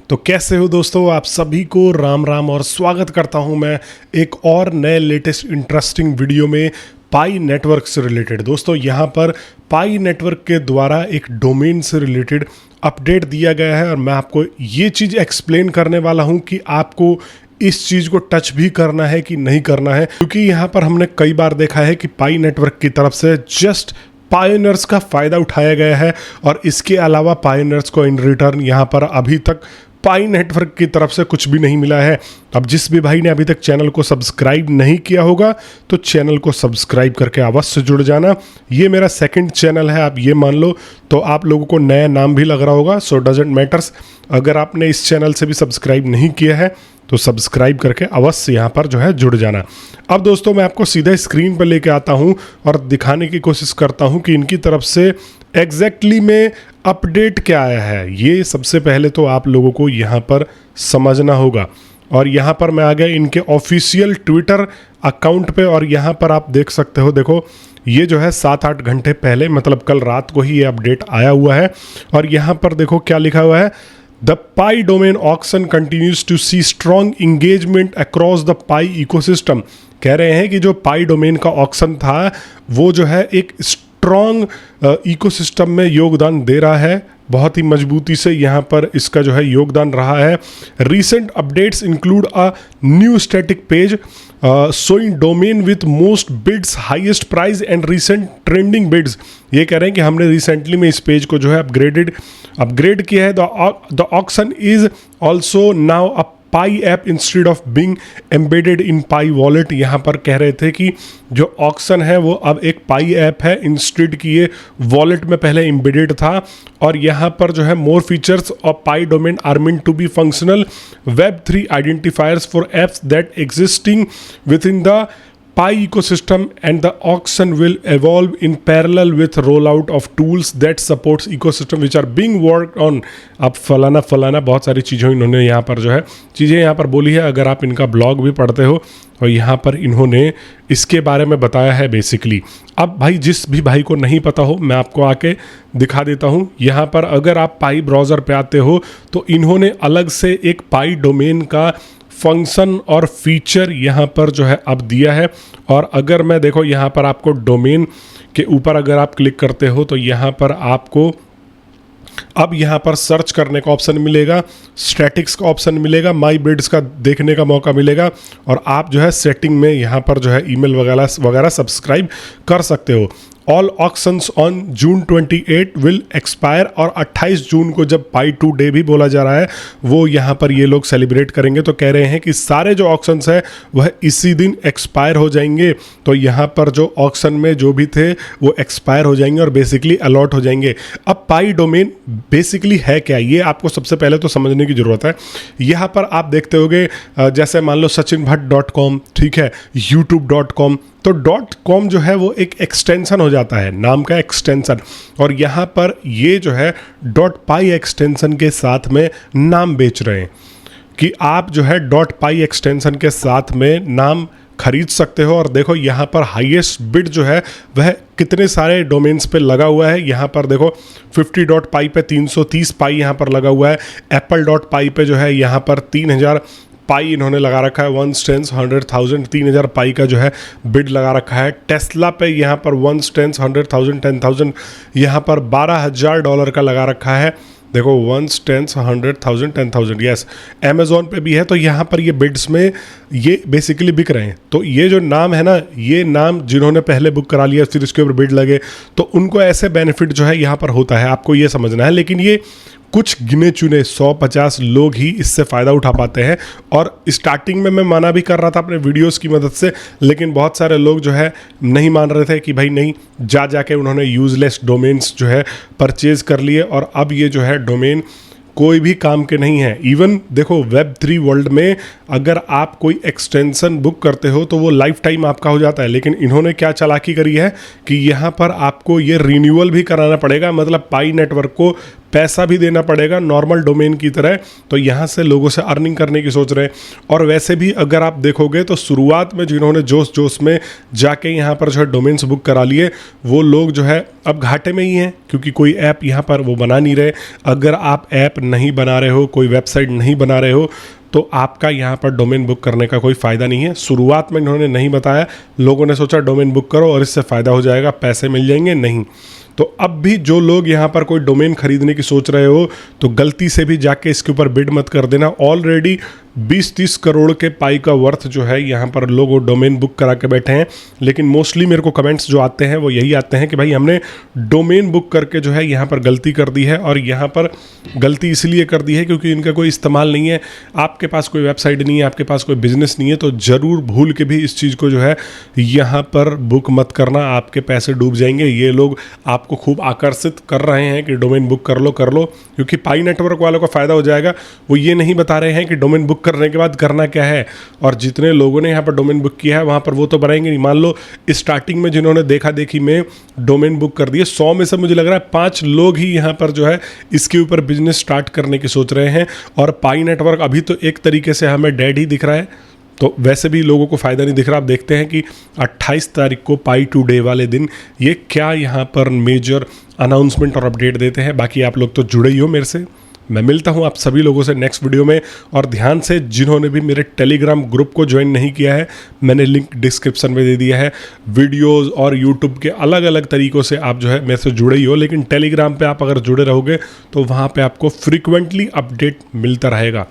तो कैसे हो दोस्तों, आप सभी को राम राम और स्वागत करता हूं मैं एक और नए लेटेस्ट इंटरेस्टिंग वीडियो में पाई नेटवर्क से रिलेटेड। दोस्तों यहां पर पाई नेटवर्क के द्वारा एक डोमेन से रिलेटेड अपडेट दिया गया है और मैं आपको ये चीज़ एक्सप्लेन करने वाला हूं कि आपको इस चीज़ को टच भी करना है कि नहीं करना है, क्योंकि यहाँ पर हमने कई बार देखा है कि पाई नेटवर्क की तरफ से जस्ट पायोनियर्स का फ़ायदा उठाया गया है और इसके अलावा पायोनियर्स को इन रिटर्न यहाँ पर अभी तक पाई नेटवर्क की तरफ से कुछ भी नहीं मिला है। अब जिस भी भाई ने अभी तक चैनल को सब्सक्राइब नहीं किया होगा तो चैनल को सब्सक्राइब करके अवश्य जुड़ जाना। ये मेरा सेकंड चैनल है, आप ये मान लो, तो आप लोगों को नया नाम भी लग रहा होगा, सो डजेंट मैटर्स। अगर आपने इस चैनल से भी सब्सक्राइब नहीं किया है तो सब्सक्राइब करके अवश्य यहाँ पर जो है जुड़ जाना। अब दोस्तों मैं आपको सीधे स्क्रीन पर लेके आता हूँ और दिखाने की कोशिश करता हूँ कि इनकी तरफ से एग्जैक्टली में अपडेट क्या आया है। ये सबसे पहले तो आप लोगों को यहाँ पर समझना होगा। और यहाँ पर मैं आ गया इनके ऑफिशियल ट्विटर अकाउंट पे और यहाँ पर आप देख सकते हो, देखो ये जो है 7-8 घंटे पहले, मतलब कल रात को ही ये अपडेट आया हुआ है। और यहाँ पर देखो क्या लिखा हुआ है, The Pi domain auction continues to see strong engagement across the Pi ecosystem। कह रहे हैं कि जो पाई डोमेन का ऑक्शन था वो जो है एक स्ट्रॉन्ग इकोसिस्टम में योगदान दे रहा है, बहुत ही मजबूती से यहाँ पर इसका जो है योगदान रहा है। Recent updates include a new static page showing domain with most bids, highest price and recent trending bids. ये कह रहे हैं कि हमने रिसेंटली में इस पेज को जो है अपग्रेड किया है। The auction is also now a pi app instead of being embedded in pi wallet. यहाँ पर कह रहे थे कि जो ऑक्शन है वो अब एक पाई ऐप है, इंस्टेड कि ये वॉलेट में पहले एम्बेडेड था। और यहाँ पर जो है more features of Pi domain are meant to be functional Web3 identifiers for apps that existing within the Pi ecosystem, and the auction will evolve in parallel with rollout of tools that supports ecosystem which are being worked on। अब फलाना बहुत सारी चीज़ें इन्होंने यहाँ पर जो है चीज़ें यहाँ पर बोली है। अगर आप इनका ब्लॉग भी पढ़ते हो और यहाँ पर इन्होंने इसके बारे में बताया है बेसिकली। अब भाई जिस भी भाई को नहीं पता हो मैं आपको आके दिखा देता हूँ। यहाँ पर अगर आप पाई ब्राउज़र पे आते हो तो इन्होंने अलग से एक पाई डोमेन का फंक्शन और फीचर यहाँ पर जो है अब दिया है। और अगर मैं देखो यहाँ पर आपको डोमेन के ऊपर अगर आप क्लिक करते हो तो यहाँ पर आपको अब यहाँ पर सर्च करने का ऑप्शन मिलेगा, स्टैटिक्स का ऑप्शन मिलेगा, माई बिड्स का देखने का मौका मिलेगा और आप जो है सेटिंग में यहाँ पर जो है ईमेल वगैरह सब्सक्राइब कर सकते हो। All auctions on June 28 will expire. और 28 जून को जब पाई 2 डे भी बोला जा रहा है वो यहाँ पर ये लोग सेलिब्रेट करेंगे। तो कह रहे हैं कि सारे जो ऑक्शंस है वह इसी दिन एक्सपायर हो जाएंगे। तो यहाँ पर जो ऑक्शन में जो भी थे वो एक्सपायर हो जाएंगे और बेसिकली अलॉट हो जाएंगे। अब पाई डोमेन बेसिकली है क्या, ये आपको सबसे पहले तो समझने की ज़रूरत है। यहाँ पर आप देखते होगे जैसे मान लो sachinbhatt.com, ठीक है, youtube.com। तो .com जो है वो एक एक्सटेंशन हो जाता है, नाम का एक्सटेंशन। और यहाँ पर ये जो है .py एक्सटेंशन के साथ में नाम बेच रहे हैं कि आप जो है .py एक्सटेंशन के साथ में नाम खरीद सकते हो। और देखो यहाँ पर हाईएस्ट बिड जो है वह कितने सारे डोमेन्स पे लगा हुआ है। यहाँ पर देखो 50.py पे 330 पाई यहाँ पर लगा हुआ है। apple.py पे जो है यहाँ पर 3000 पाई इन्होंने लगा रखा है। 1 स्टेंस 100,000, 3000 पाई का जो है बिड लगा रखा है। टेस्ला पे यहाँ पर 1 स्टेंस 100,000, 10,000 यहाँ पर $12,000 का लगा रखा है। देखो 1 स्टेंस 100,000, 10,000, यस। अमेज़ॉन पे भी है। तो यहाँ पर ये बिड्स में ये बेसिकली बिक रहे हैं। तो ये जो नाम है ना, ये नाम जिन्होंने पहले बुक करा लिया फिर इसके ऊपर बिड लगे तो उनको ऐसे बेनिफिट जो है यहाँ पर होता है, आपको ये समझना है। लेकिन ये कुछ गिने चुने 150 लोग ही इससे फ़ायदा उठा पाते हैं। और स्टार्टिंग में मैं मना भी कर रहा था अपने वीडियोस की मदद से, लेकिन बहुत सारे लोग जो है नहीं मान रहे थे कि भाई नहीं, जाके उन्होंने यूज़लेस डोमेन्स जो है परचेज़ कर लिए और अब ये जो है डोमेन कोई भी काम के नहीं है। इवन देखो Web3 वर्ल्ड में अगर आप कोई एक्सटेंशन बुक करते हो तो वो लाइफ टाइम आपका हो जाता है। लेकिन इन्होंने क्या चालाकी करी है कि यहाँ पर आपको ये रिन्यूअल भी कराना पड़ेगा, मतलब पाई नेटवर्क को पैसा भी देना पड़ेगा नॉर्मल डोमेन की तरह। तो यहाँ से लोगों से अर्निंग करने की सोच रहे हैं। और वैसे भी अगर आप देखोगे तो शुरुआत में जिन्होंने जोश जोश में जाके यहाँ पर जो है डोमेन्स बुक करा लिए, वो लोग जो है अब घाटे में ही हैं, क्योंकि कोई ऐप यहाँ पर वो बना नहीं रहे। अगर आप ऐप नहीं बना रहे हो, कोई वेबसाइट नहीं बना रहे हो, तो आपका यहाँ पर डोमेन बुक करने का कोई फ़ायदा नहीं है। शुरुआत में इन्होंने नहीं बताया, लोगों ने सोचा डोमेन बुक करो और इससे फ़ायदा हो जाएगा, पैसे मिल जाएंगे। नहीं, तो अब भी जो लोग यहाँ पर कोई डोमेन खरीदने की सोच रहे हो, तो गलती से भी जाके इसके ऊपर बिड मत कर देना। ऑलरेडी 20-30 करोड़ के पाई का वर्थ जो है यहाँ पर लोग डोमेन बुक करा के बैठे हैं। लेकिन मोस्टली मेरे को कमेंट्स जो आते हैं वो यही आते हैं कि भाई हमने डोमेन बुक करके जो है यहाँ पर गलती कर दी है, और यहाँ पर गलती इसलिए कर दी है क्योंकि इनका कोई इस्तेमाल नहीं है। आपके पास कोई वेबसाइट नहीं है, आपके पास कोई बिजनेस नहीं है, तो ज़रूर भूल के भी इस चीज़ को जो है यहाँ पर बुक मत करना, आपके पैसे डूब जाएंगे। ये लोग आपको खूब आकर्षित कर रहे हैं कि डोमेन बुक कर लो कर लो, क्योंकि पाई नेटवर्क वालों का फ़ायदा हो जाएगा। वो ये नहीं बता रहे हैं कि डोमेन बुक करने के बाद करना क्या है, और जितने लोगों ने यहाँ पर डोमेन बुक किया है वहाँ पर वो तो बनाएंगे नहीं। मान लो स्टार्टिंग में जिन्होंने देखा देखी में डोमेन बुक कर दिए, 100 में से मुझे लग रहा है 5 लोग ही यहाँ पर जो है इसके ऊपर बिजनेस स्टार्ट करने की सोच रहे हैं। और पाई नेटवर्क अभी तो एक तरीके से हमें डेड ही दिख रहा है, तो वैसे भी लोगों को फ़ायदा नहीं दिख रहा। आप देखते हैं कि 28 तारीख को पाई टुडे वाले दिन ये क्या यहाँ पर मेजर अनाउंसमेंट और अपडेट देते हैं। बाकी आप लोग तो जुड़े ही हो मेरे से। मैं मिलता हूँ आप सभी लोगों से नेक्स्ट वीडियो में। और ध्यान से जिन्होंने भी मेरे टेलीग्राम ग्रुप को ज्वाइन नहीं किया है, मैंने लिंक डिस्क्रिप्शन में दे दिया है। वीडियोस और यूट्यूब के अलग अलग तरीक़ों से आप जो है मेरे से जुड़े ही हो, लेकिन टेलीग्राम पे आप अगर जुड़े रहोगे तो वहाँ पे आपको फ्रीक्वेंटली अपडेट मिलता रहेगा।